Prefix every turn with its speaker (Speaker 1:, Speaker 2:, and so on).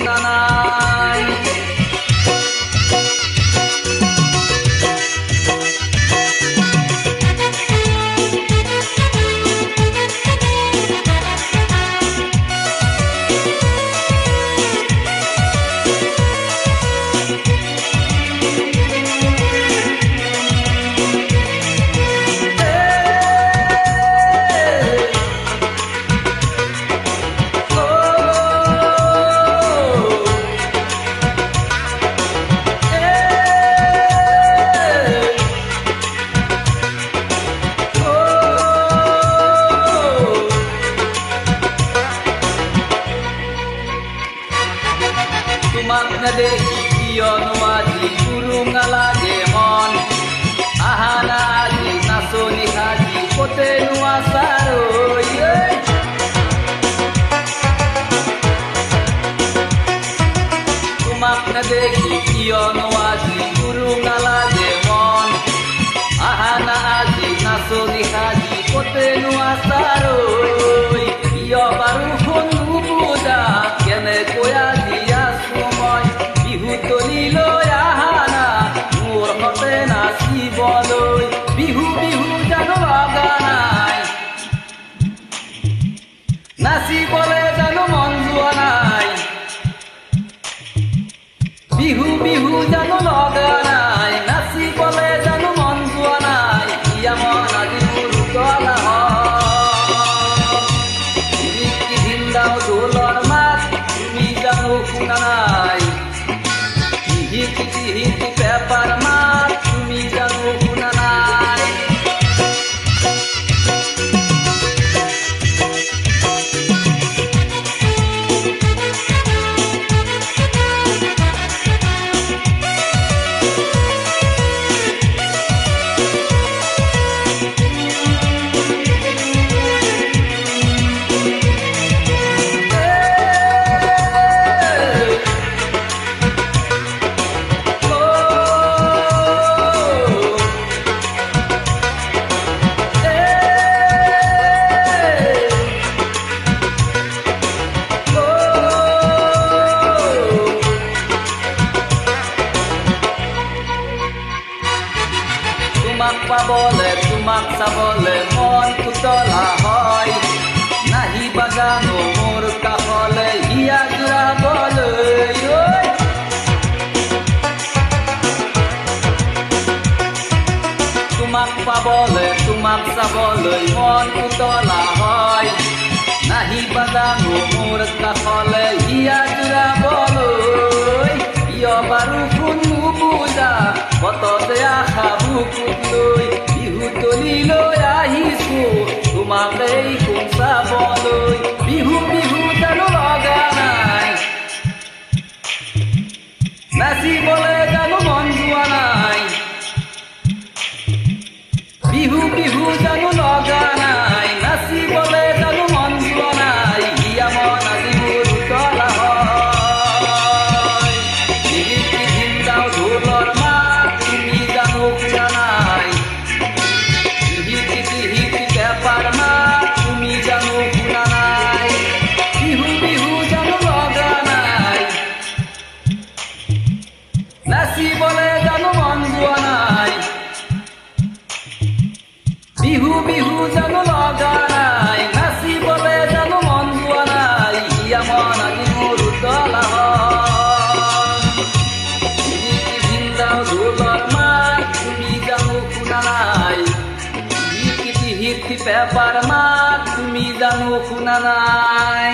Speaker 1: শুনা নাই। তোমাক নেদেখি কিয়নো আজি উৰুঙা লাগে মন, আহা না আজি নাচনি সাজি কতেনো আছাৰ ঐ। তোমাক নেদেখি কিয়নো আজি উৰুঙা লাগে মন, আহা না আজি নাচনি সাজি কতেনো আছাৰ ঐ। কিয় বাৰু ফোন নুবুজা কেনেকৈ আজি তলিলৈ আহা না মোৰ হতে নাচিবলৈ, বিহু বিহু জানো লগা নাই, নাচিবলে জানো মন যোৱা নাই, বিহু বিহু জানো লগা নাই, নাচিবলে জানো মন যোৱা নাই। ইয়া মন আজি মোৰ উতলা ঢিন্দাও ঢোলৰ মাত তুমি জানো শুনা নাই, হিতি পেপার মাত তুমি জানো শুনা নাই। তোমাক পাবলে তোমাক চাবলে মন উতলা হয়, নাহিবা জানো মোৰ কাষলে হিয়া জোৰাবলৈ ঐ। তোমাক পাবলে তোমাক চাবলৈ মন উতলা হয়, নাহিবা জানো মোৰ কাষলে হিয়া জোৰাবলৈ। কিয় বাৰু ফোন নুবুজা পততে আশা বুকুত লৈ, বিহু তলিলৈ আহিছো তোমাকেই কোন চাবলৈ, বিহু বিহু জানো লগা নাই, নাচিবলে জানো মন যোৱা নাই, বিহু বিহু জানো লগা নাই, নাচিবলে জানো মন যোৱা নাই। হিয়া মন আজি মোৰ উতলা হয়, ঢিন্দাও ঢোলৰ মাত তুমি জানো শুনা নাই, হিতি পেপাৰ মাত তুমি জানো শুনা নাই, বিহু বিহু জানো লগা নাই, নাচিবলে জানো মন যোৱা নাই, বিহু বিহু জানো লগা নাই, নাচিবলে জানো মন যোৱা নাই। হিয়া মন আজি মোৰ উতলা ঢিন্দাও ঢোলৰ মাত তুমি জানো শুনা নাই, হিতি পেপাৰ মাত তুমি জানো শুনা নাই।